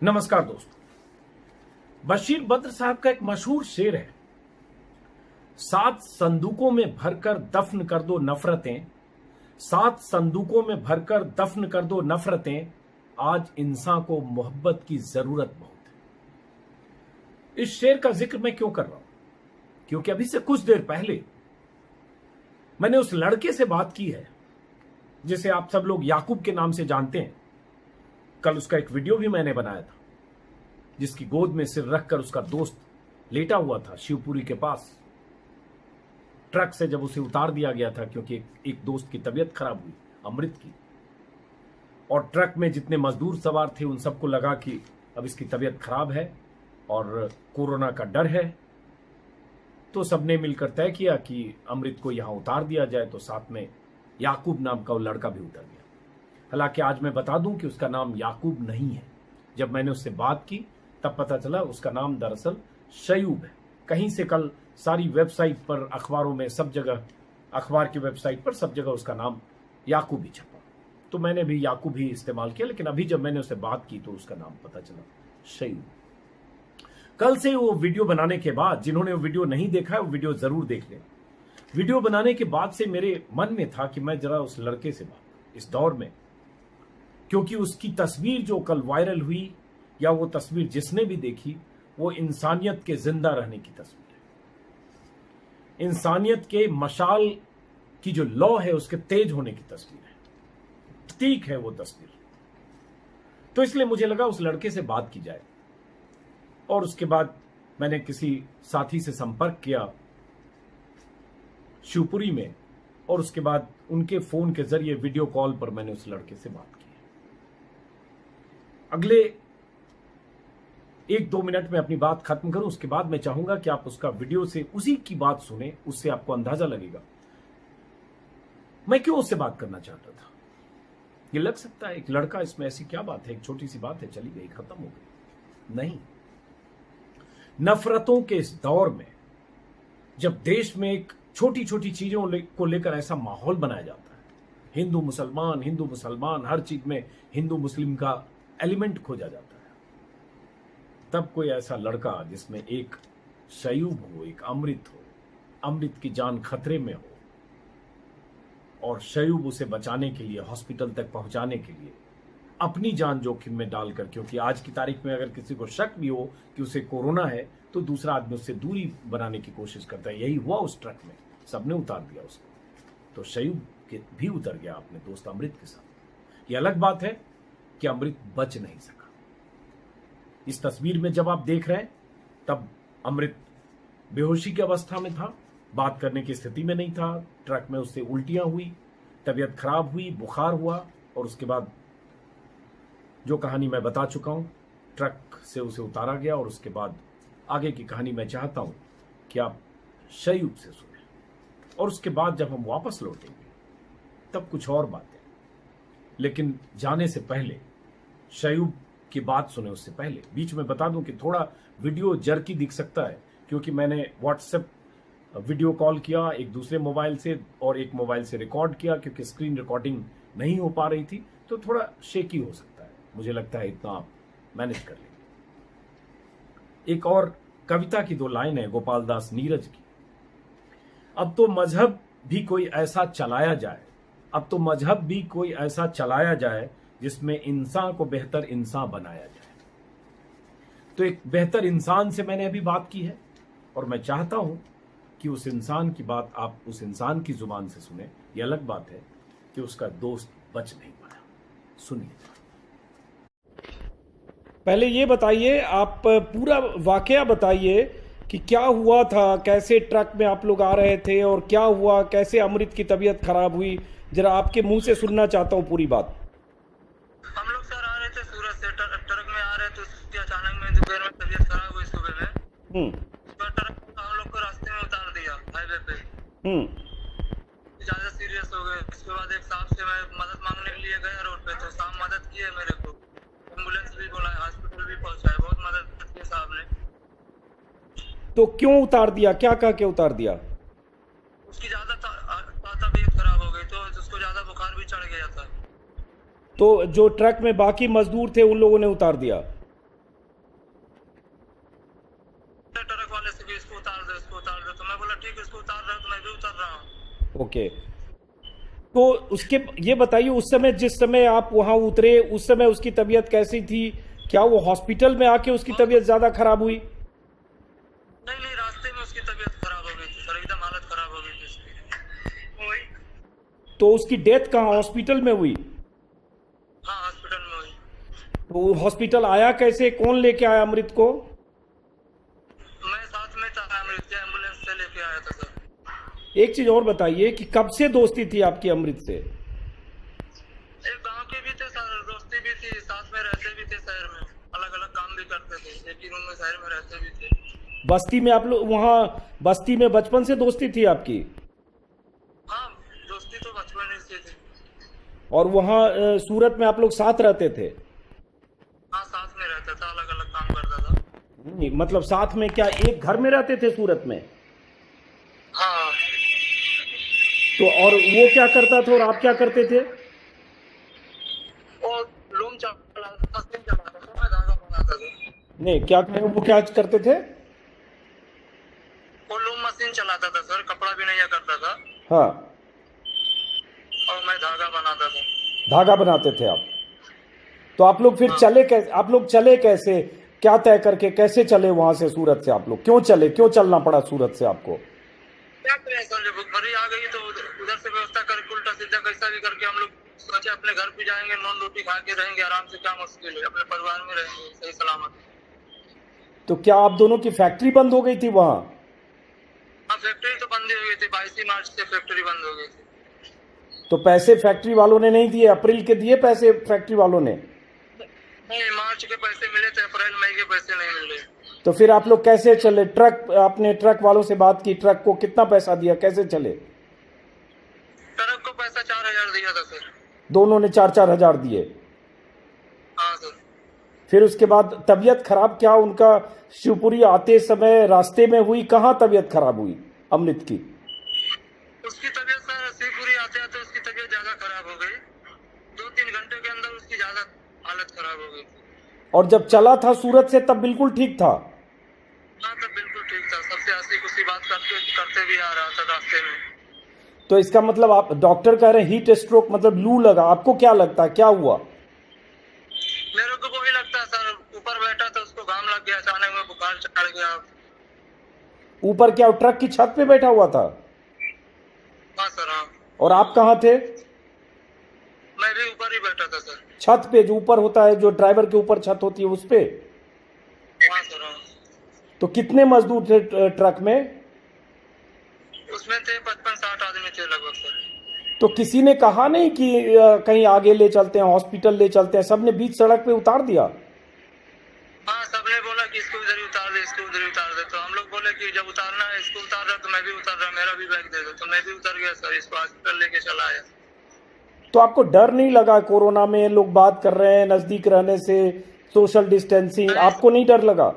नमस्कार दोस्तों। बशीर बद्र साहब का एक मशहूर शेर है, 7 संदूकों में भरकर दफन कर दो नफरतें, 7 संदूकों में भरकर दफन कर दो नफरतें, आज इंसान को मोहब्बत की जरूरत बहुत है। इस शेर का जिक्र मैं क्यों कर रहा हूं? क्योंकि अभी से कुछ देर पहले मैंने उस लड़के से बात की है जिसे आप सब लोग याकूब के नाम से जानते हैं। कल उसका एक वीडियो भी मैंने बनाया था, जिसकी गोद में सिर रखकर उसका दोस्त लेटा हुआ था शिवपुरी के पास। ट्रक से जब उसे उतार दिया गया था क्योंकि एक दोस्त की तबीयत खराब हुई, अमृत की, और ट्रक में जितने मजदूर सवार थे उन सबको लगा कि अब इसकी तबीयत खराब है और कोरोना का डर है, तो सबने मिलकर तय किया कि अमृत को यहां उतार दिया जाए। तो साथ में याकूब नाम का वो लड़का भी उतर गया। हालांकि आज मैं बता दूं कि उसका नाम याकूब नहीं है। जब मैंने उससे बात की तब पता चला उसका नाम दरअसल शयूब है। कहीं से कल सारी वेबसाइट पर, अखबारों में, सब जगह, अखबार की वेबसाइट पर सब जगह उसका नाम याकूब ही छपा, तो मैंने भी याकूब ही इस्तेमाल किया। लेकिन अभी जब मैंने उससे बात की तो उसका नाम पता चला शयूब। कल से वो वीडियो बनाने के बाद, जिन्होंने वो वीडियो नहीं देखा है वो वीडियो जरूर देख लें। वीडियो बनाने के बाद से मेरे मन में था कि मैं जरा उस लड़के से बात, इस दौर में, क्योंकि उसकी तस्वीर जो कल वायरल हुई, या वो तस्वीर जिसने भी देखी, वो इंसानियत के जिंदा रहने की तस्वीर है। इंसानियत के मशाल की जो लौ है उसके तेज होने की तस्वीर है, प्रतीक है वो तस्वीर। तो इसलिए मुझे लगा उस लड़के से बात की जाए, और उसके बाद मैंने किसी साथी से संपर्क किया शिवपुरी में, और उसके बाद उनके फोन के जरिए वीडियो कॉल पर मैंने उस लड़के से बात की। अगले 1-2 मिनट में अपनी बात खत्म करूं, उसके बाद मैं चाहूंगा कि आप उसका वीडियो से उसी की बात सुने, उससे आपको अंदाजा लगेगा मैं क्यों उससे बात करना चाहता था। ये लग सकता है एक लड़का, इसमें ऐसी क्या बात है, एक छोटी सी बात है, चली गई, खत्म हो गई। नहीं, नफरतों के इस दौर में जब देश में एक छोटी छोटी चीजों को लेकर ऐसा माहौल बनाया जाता है, हिंदू मुसलमान, हर चीज में हिंदू मुस्लिम का एलिमेंट खोजा जाता है, तब कोई ऐसा लड़का जिसमें एक शयूब हो, एक अमृत हो, अमृत की जान खतरे में हो, और शयूब उसे बचाने के लिए, हॉस्पिटल तक पहुंचाने के लिए अपनी जान जोखिम में डालकर, क्योंकि आज की तारीख में अगर किसी को शक भी हो कि उसे कोरोना है तो दूसरा आदमी उससे दूरी बनाने की कोशिश करता है। यही हुआ उस ट्रक में, सबने उतार दिया उसको, तो शयूब भी उतर गया अपने दोस्त अमृत के साथ। ये अलग बात है कि अमृत बच नहीं सका। इस तस्वीर में जब आप देख रहे हैं तब अमृत बेहोशी की अवस्था में था, बात करने की स्थिति में नहीं था। ट्रक में उससे उल्टियां हुई, तबीयत खराब हुई, बुखार हुआ, और उसके बाद जो कहानी मैं बता चुका हूं, ट्रक से उसे उतारा गया। और उसके बाद आगे की कहानी मैं चाहता हूं कि आप शयूब से सुने, और उसके बाद जब हम वापस लौटेंगे तब कुछ और बातें। लेकिन जाने से पहले शयूब की बात सुने, उससे पहले बीच में बता दूं कि थोड़ा वीडियो जर्की दिख सकता है, क्योंकि मैंने व्हाट्सएप वीडियो कॉल किया एक दूसरे मोबाइल से और एक मोबाइल से रिकॉर्ड किया, क्योंकि स्क्रीन रिकॉर्डिंग नहीं हो पा रही थी, तो थोड़ा शेकी हो सकता है। मुझे लगता है इतना आप मैनेज कर लेंगे। एक और कविता की 2 लाइन है गोपाल दास नीरज की। अब तो मजहब भी कोई ऐसा चलाया जाए, अब तो मजहब भी कोई ऐसा चलाया जाए जिसमें इंसान को बेहतर इंसान बनाया जाए। तो एक बेहतर इंसान से मैंने अभी बात की है, और मैं चाहता हूं कि उस इंसान की बात आप उस इंसान की जुबान से सुने। यह अलग बात है कि उसका दोस्त बच नहीं पाया। सुनिए। पहले ये बताइए, आप पूरा वाकया बताइए कि क्या हुआ था, कैसे ट्रक में आप लोग आ रहे थे और क्या हुआ, कैसे अमृत की तबीयत खराब हुई, जरा आपके मुंह से सुनना चाहता हूँ पूरी बात। हम लोग सर आ रहे थे सूरत से, ट्रक में आ रहे थे, उसकी अचानक में दोपहर में तबीयत खराब हुई सुबह में। तो ट्रक हम लोग को रास्ते में उतार दिया हाईवे पे। ज्यादा सीरियस हो गए। उसके बाद एक साहब से मैं मदद मांगने के लिए गया रोड पे, तो साहब मदद किए मेरे को, एम्बुलेंस भी बुलाए, हॉस्पिटल भी पहुंचाए, बहुत मदद की साहब ने। तो क्यों उतार दिया, क्या कह के उतार दिया? उसकी ज्यादा तबीयत खराब हो गई, तो उसको ज्यादा बुखार भी चढ़ गया था। तो जो ट्रक में बाकी मजदूर थे उन लोगों ने उतार दिया? ठीक है, उसको उतार रहा है तो मैं भी उतर रहा हूँ। ओके, तो उसके ये बताइए, उस समय जिस समय आप वहां उतरे उस समय उसकी तबीयत कैसी थी? क्या वो हॉस्पिटल में आके उसकी तबीयत ज्यादा खराब हुई? नहीं नहीं, रास्ते में उसकी तबीयत खराब हो गई थी सर, एकदम हालत खराब हो गई थी उसकी। वही। तो उसकी डेथ कहाँ, हॉस्पिटल में हुई? हाँ, हॉस्पिटल में हुई। तो हॉस्पिटल आया कैसे, कौन लेके आया अमृत को? मैं साथ में था, अमृत के एम्बुलेंस से लेके आया था सर। एक चीज और बताइए कि कब से दोस्ती थी आपकी अमृत से? एक गांव के भी थे सर, दोस्ती भी थी, साथ में रहते भी थे शहर में, अलग अलग काम भी करते थे, एक ही रूम में शहर में रहते भी थे। बस्ती में आप लोग, वहाँ बस्ती में बचपन से दोस्ती थी आपकी? हाँ, दोस्ती तो बचपन से थी। और वहाँ सूरत में आप लोग साथ रहते थे? हाँ, साथ में रहता था, अलग अलग काम करता था। नहीं, मतलब साथ में क्या एक घर में रहते थे सूरत में? हाँ। तो और वो क्या करता था और आप क्या करते थे? और लूम चलाता था, मैं धागा बनाता था। नहीं, क्या कहें, वो क्या करते थे? वो लूम मशीन चलाता था सर, कपड़ा भी नहीं करता था। हाँ, और मैं धागा बनाता था। धागा बनाते थे आप। तो आप लोग फिर चले कैसे, आप लोग चले कैसे, क्या तय करके कैसे चले वहां से सूरत से? आप लोग क्यों चले, क्यों चलना पड़ा सूरत से आपको? क्या करें सर, जब भुखमरी आ गई तो उधर से व्यवस्था करके उल्टा सीधा कैसा भी करके हम लोग सोचे अपने घर पे जाएंगे, नॉन रोटी खा के रहेंगे आराम से, क्या मुश्किल है, अपने परिवार में रहेंगे सही सलामत। तो क्या आप दोनों की फैक्ट्री बंद हो गई थी वहां? हाँ, फैक्ट्री तो बंद ही हो गई थी, 22 मार्च से फैक्ट्री बंद हो गई थी। तो पैसे फैक्ट्री वालों ने नहीं दिए? अप्रैल के दिए पैसे फैक्ट्री वालों ने? नहीं, मार्च के पैसे मिले थे, अप्रैल मई के पैसे नहीं मिले। तो फिर आप लोग कैसे चले? ट्रक, आपने ट्रक वालों से बात की, ट्रक को कितना पैसा दिया, कैसे चले? ट्रक को पैसा 4000 दिया था सर। दोनों ने 4-4 हजार दिए? हाँ सर। फिर उसके बाद तबीयत खराब क्या उनका शिवपुरी आते समय रास्ते में हुई? कहाँ तबीयत खराब हुई अमृत की? उसकी तबीयत सर शिवपुरी आते आते उसकी तबीयत ज्यादा खराब हो गई, 2-3 घंटे के अंदर उसकी ज्यादा हालत खराब हो गई। और जब चला था सूरत से तब बिल्कुल ठीक था? हाँ, तब बिल्कुल ठीक था, सबसे हंसी खुशी बात करते भी आ रहा था रास्ते में। तो इसका मतलब आप, डॉक्टर कह रहे हैं हीट स्ट्रोक, मतलब लू लगा, आपको क्या लगता है क्या हुआ? मेरे को वही लगता है सर, ऊपर बैठा था उसको घाम लग गया, अचानक में बुखार चढ़ गया। ऊपर क्या, ट्रक की छत पे बैठा हुआ था? हाँ सर। हाँ, और आप कहाँ थे? मैं भी ऊपर ही बैठा था सर। छत पे, जो ऊपर होता है, जो ड्राइवर के ऊपर छत होती है, उस पे? हाँ सर। हाँ, तो कितने मजदूर थे ट्रक में? उसमें थे 55-60 आदमी थे लगभग सर। तो किसी ने कहा नहीं कि कहीं आगे ले चलते हैं, हॉस्पिटल ले चलते हैं? सबने बीच सड़क पे उतार दिया? हाँ, सबने बोला कि इसको इधर ही उतार दे, इसको उधर ही उतार दे, तो हम लोग बोले कि जब उतारना है, इसको उतार रहा तो मैं भी उतार रहा, मेरा भी बैग दे दो, तो मैं भी उतर गया सर, इसको हॉस्पिटल लेके चला आया। तो आपको डर नहीं लगा? कोरोना में लोग बात कर रहे हैं, नजदीक रहने से, सोशल डिस्टेंसिंग, आपको नहीं डर लगा?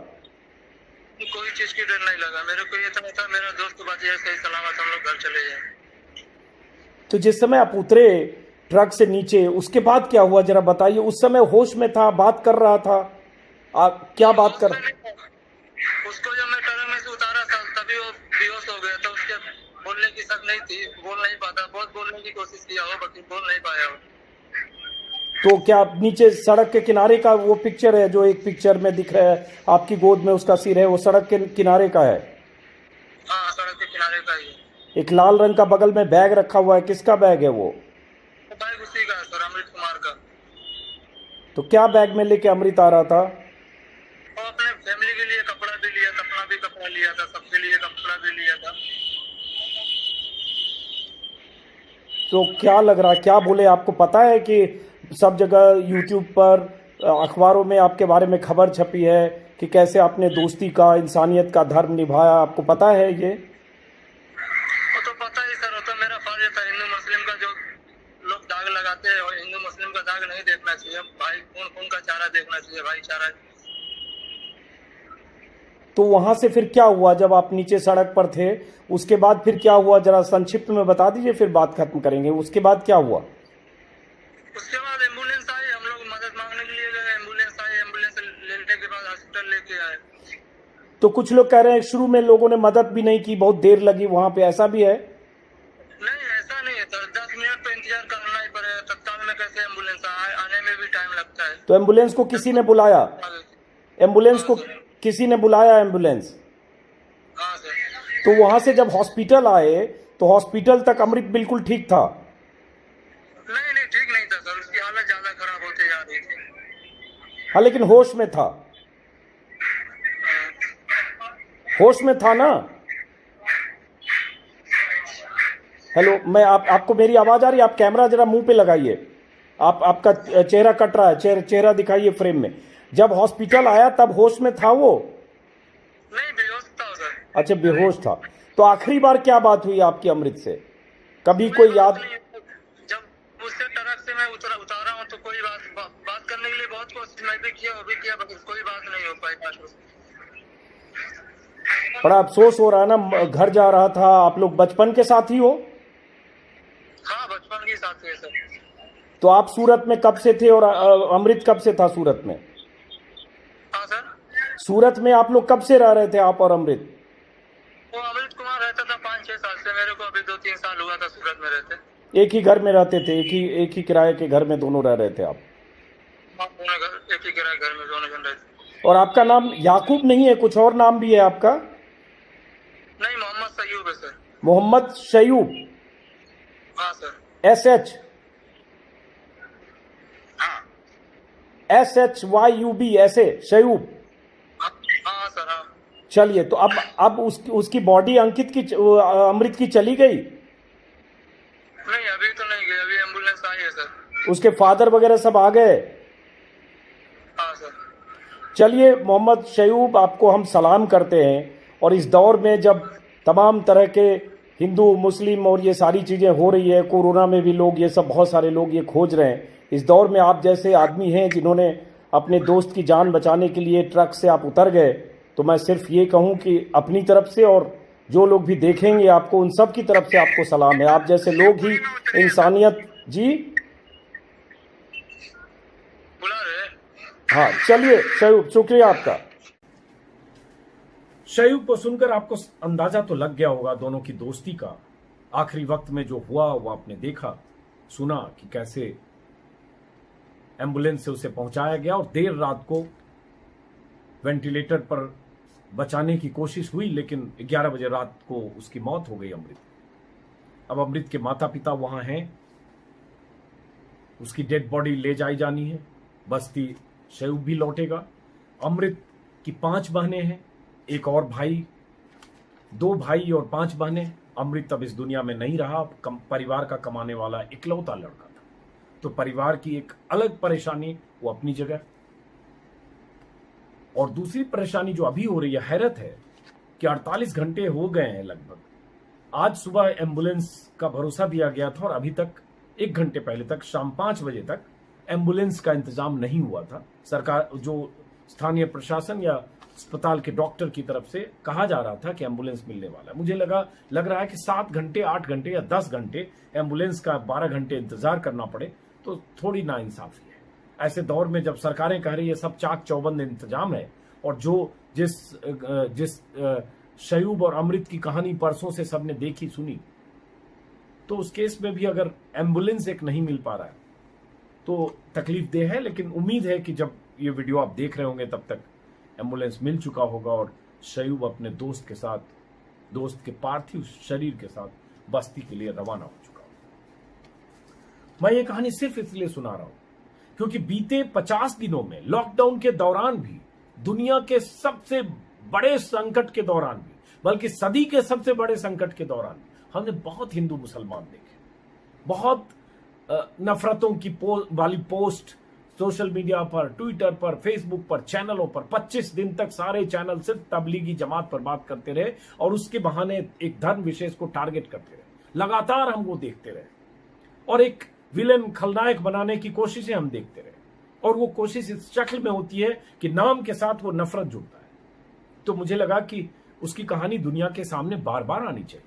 कोई चीज की डर नहीं लगा मेरे को, ये था मेरा दोस्त को बात, सही सलामत हम लोग घर चले जाए। तो जिस समय आप उतरे ट्रक से नीचे, उसके बाद क्या हुआ जरा बताइए? उस समय होश में था, बात कर रहा था, क्या बात कर? उसको जब मैं ट्रक में से उतारा था तभी वो बेहोश हो गया था, उसके बोलने की शक नहीं थी, बोल नहीं पाता, बहुत बोलने की कोशिश किया हो बाकी बोल नहीं पाया हो। तो क्या नीचे सड़क के किनारे का वो पिक्चर है जो एक पिक्चर में दिख रहा है, आपकी गोद में उसका सिर है, वो सड़क के किनारे का है? हाँ, सड़क के किनारे का ही। एक लाल रंग का बगल में बैग रखा हुआ है, किसका बैग है वो? बैग उसी का है सर, अमृत कुमार का। तो क्या बैग में लेके अमृत आ रहा था? वो अपने फैमिली के लिए कपड़ा भी लिया था, अपना भी कपड़ा लिया था, सबके लिए कपड़ा भी लिया था। तो क्या लग रहा है, क्या बोले? आपको पता है कि सब जगह यूट्यूब पर, अखबारों में आपके बारे में खबर छपी है कि कैसे आपने दोस्ती का, इंसानियत का धर्म निभाया, आपको पता है ये? वो तो पता ही सर, वो तो मेरा फर्ज था, हिंदू मुस्लिम का जो लोग दाग लगाते हैं, और हिंदू मुस्लिम का दाग नहीं देखना चाहिए भाई, खून खून का चारा देखना चाहिए, भाईचारा। तो वहां से फिर क्या हुआ जब आप नीचे सड़क पर थे? उसके बाद फिर क्या हुआ, जरा संक्षिप्त में बता दीजिए, फिर बात खत्म करेंगे। उसके बाद क्या हुआ? उसके बाद एम्बुलेंस आई, हम लोग मदद मांगने के लिए गए, एम्बुलेंस आई, एम्बुलेंस लेने के बाद हॉस्पिटल लेके आए। तो कुछ लोग कह रहे हैं शुरू में लोगों ने मदद भी नहीं की, बहुत देर लगी वहां पे, ऐसा भी है? नहीं ऐसा नहीं है सर, 10 मिनट तो इंतजार करना ही पड़ेगा, तत्काल में कैसे एम्बुलेंस आने में भी टाइम लगता है। तो एम्बुलेंस को किसी ने बुलाया? एम्बुलेंस को किसी ने बुलाया एम्बुलेंस? हाँ सर। तो वहां से जब हॉस्पिटल आए तो हॉस्पिटल तक अमृत बिल्कुल ठीक था? नहीं नहीं ठीक नहीं था सर, उसकी हालत ज्यादा खराब होती जा रही थी। हाँ लेकिन होश में था? होश में था ना? हेलो, मैं आपको मेरी आवाज आ रही है? आप कैमरा जरा मुंह पे लगाइए, आपका चेहरा कट रहा है, चेहरा दिखाइए फ्रेम में। जब हॉस्पिटल आया तब होश में था वो? नहीं बेहोश था सर। अच्छा बेहोश था। तो आखिरी बार क्या बात हुई आपकी अमृत से, कभी कोई याद? जब उससे ट्रक से मैं उतारा हूँ तो कोई बात करने के लिए बहुत कोशिश मैं भी किया, वो भी किया, कोई बात नहीं हो पाई। बड़ा अफसोस हो रहा है ना, घर जा रहा था। आप लोग बचपन के साथी हो? हाँ बचपन के साथी है सर। तो आप सूरत में कब से थे और अमृत कब से था सूरत में? हाँ सर। सूरत में आप लोग कब से रह रहे थे, आप और अमृत? वो अमृत कुमार रहता था 5-6 साल से, मेरे को अभी 2-3 साल हुआ था सूरत में रहते। एक ही घर में रहते थे? एक ही किराए के घर में दोनों रह रहे थे आप? एक ही किराए घर में दोनों जन रहते। और आपका नाम याकूब नहीं है, कुछ और नाम भी है आपका? नहीं मोहम्मद सयूब है सर। मोहम्मद शयूब? हाँ सर। SH? हाँ SHYUB ऐसे शयूब? हाँ सर हाँ। चलिए, तो अब उसकी बॉडी अंकित की अमृत की चली गई? नहीं अभी तो नहीं गई, अभी एम्बुलेंस आई है सर। उसके फादर वगैरह सब आ गए? हाँ सर। चलिए मोहम्मद शयूब, आपको हम सलाम करते हैं। और इस दौर में जब तमाम तरह के हिंदू मुस्लिम और ये सारी चीज़ें हो रही है, कोरोना में भी लोग ये सब बहुत सारे लोग ये खोज रहे हैं, इस दौर में आप जैसे आदमी हैं जिन्होंने अपने दोस्त की जान बचाने के लिए ट्रक से आप उतर गए, तो मैं सिर्फ ये कहूं कि अपनी तरफ से और जो लोग भी देखेंगे आपको, उन सब की तरफ से आपको सलाम है। आप जैसे लोग ही इंसानियत। जी बुला रहे? हाँ चलिए शयूब, शुक्रिया आपका। शयूब को सुनकर आपको अंदाजा तो लग गया होगा दोनों की दोस्ती का। आखिरी वक्त में जो हुआ वो आपने देखा सुना कि कैसे एम्बुलेंस से उसे पहुंचाया गया और देर रात को वेंटिलेटर पर बचाने की कोशिश हुई, लेकिन 11 बजे रात को उसकी मौत हो गई अमृत। अब अमृत के माता पिता वहां हैं, उसकी डेड बॉडी ले जाई जानी है। बस्ती शयूब भी लौटेगा। अमृत की 5 बहनें हैं, एक और भाई, 2 भाई और 5 बहनें। अमृत अब इस दुनिया में नहीं रहा, परिवार का कमाने वाला इकलौता लड़का था। तो परिवार की एक अलग परेशानी, वो अपनी जगह। और दूसरी परेशानी जो अभी हो रही है, हैरत है कि 48 घंटे हो गए हैं लगभग। आज सुबह एम्बुलेंस का भरोसा दिया गया था और अभी तक 1 घंटे पहले तक, शाम 5 बजे तक एम्बुलेंस का इंतजाम नहीं हुआ था। सरकार, जो स्थानीय प्रशासन या अस्पताल के डॉक्टर की तरफ से कहा जा रहा था कि एम्बुलेंस मिलने वाला है। मुझे लग रहा है कि 7 घंटे, 8 घंटे या 10 घंटे एम्बुलेंस का 12 घंटे इंतजार करना पड़े तो थोड़ी नाइंसाफी है। ऐसे दौर में जब सरकारें कह रही है सब चाक चौबंद इंतजाम है, और जिस शयूब और अमृत की कहानी परसों से सबने देखी सुनी, तो उस केस में भी अगर एम्बुलेंस एक नहीं मिल पा रहा है तो तकलीफ देह है। लेकिन उम्मीद है कि जब ये वीडियो आप देख रहे होंगे तब तक एम्बुलेंस मिल चुका होगा और शयूब अपने दोस्त के साथ, दोस्त के पार्थिव शरीर के साथ बस्ती के लिए रवाना हो चुका होगा। मैं ये कहानी सिर्फ इसलिए सुना रहा हूं क्योंकि बीते 50 दिनों में, लॉकडाउन के दौरान भी, दुनिया के सबसे बड़े संकट के दौरान भी, बल्कि सदी के सबसे बड़े संकट के दौरान भी, हमने बहुत हिंदू मुसलमान देखे, बहुत नफरतों की वाली पोस्ट सोशल मीडिया पर, ट्विटर पर, फेसबुक पर, चैनलों पर। 25 दिन तक सारे चैनल सिर्फ तबलीगी जमात पर बात करते रहे और उसके बहाने एक धर्म विशेष को टारगेट करते रहे। लगातार हम वो देखते रहे और एक विलेन, खलनायक बनाने की कोशिशें हम देखते रहे। और वो कोशिश इस शक्ल में होती है कि नाम के साथ वो नफरत जुड़ता है। तो मुझे लगा कि उसकी कहानी दुनिया के सामने बार बार आनी चाहिए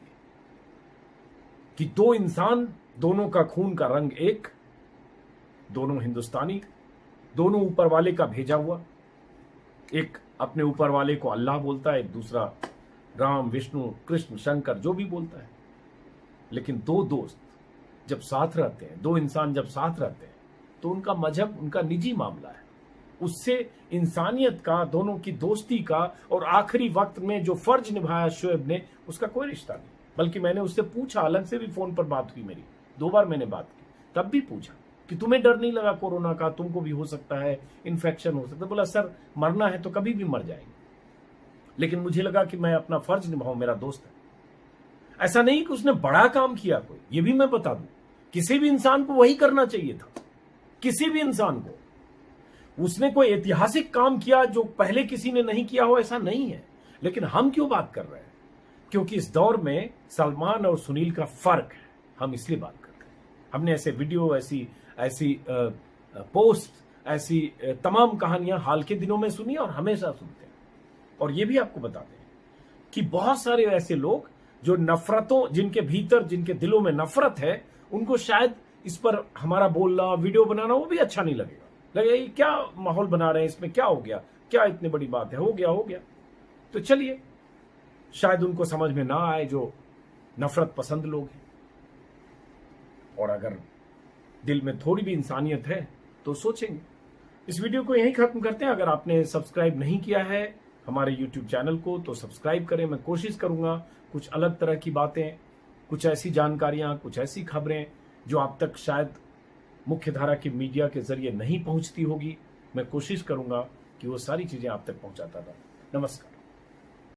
कि 2 इंसान, दोनों का खून का रंग एक, दोनों हिंदुस्तानी, दोनों ऊपर वाले का भेजा हुआ, एक अपने ऊपर वाले को अल्लाह बोलता है, दूसरा राम, विष्णु, कृष्ण, शंकर, जो भी बोलता है। लेकिन दो दोस्त जब साथ रहते हैं, दो इंसान जब साथ रहते हैं, तो उनका मजहब उनका निजी मामला है। उससे इंसानियत का, दोनों की दोस्ती का और आखिरी वक्त में जो फर्ज निभाया शोएब ने, उसका कोई रिश्ता नहीं। बल्कि मैंने उससे पूछा, अलग से भी फोन पर बात हुई मेरी, 2 बार मैंने बात की, तब भी पूछा कि तुम्हें डर नहीं लगा कोरोना का, तुमको भी हो सकता है, इन्फेक्शन हो सकता है। बोला सर मरना है तो कभी भी मर जाएंगे, लेकिन मुझे लगा कि मैं अपना फर्ज निभाऊं, मेरा दोस्त है। ऐसा नहीं कि उसने बड़ा काम किया कोई, ये भी मैं बता दूं, किसी भी इंसान को वही करना चाहिए था। किसी भी इंसान को, उसने कोई ऐतिहासिक काम किया जो पहले किसी ने नहीं किया हो, ऐसा नहीं है। लेकिन हम क्यों बात कर रहे हैं? क्योंकि इस दौर में सलमान और सुनील का फर्क है, हम इसलिए बात कर रहे हैं। हमने ऐसे वीडियो, ऐसी पोस्ट, ऐसी तमाम कहानियां हाल के दिनों में सुनी और हमेशा सुनते हैं। और ये भी आपको बता दें कि बहुत सारे ऐसे लोग जो नफरतों, जिनके भीतर, जिनके दिलों में नफरत है, उनको शायद इस पर हमारा बोलना, वीडियो बनाना, वो भी अच्छा नहीं लगेगा। लगेगा क्या माहौल बना रहे हैं, इसमें क्या हो गया, क्या इतनी बड़ी बात है, हो गया। तो चलिए, शायद उनको समझ में ना आए जो नफरत पसंद लोग हैं। और अगर दिल में थोड़ी भी इंसानियत है तो सोचेंगे। इस वीडियो को यहीं खत्म करते हैं। अगर आपने सब्सक्राइब नहीं किया है हमारे YouTube चैनल को तो सब्सक्राइब करें। मैं कोशिश करूंगा कुछ अलग तरह की बातें, कुछ ऐसी जानकारियां, कुछ ऐसी खबरें जो आप तक शायद मुख्यधारा की मीडिया के जरिए नहीं पहुंचती होगी, मैं कोशिश करूंगा कि वो सारी चीजें आप तक पहुंचाता रहा। नमस्कार।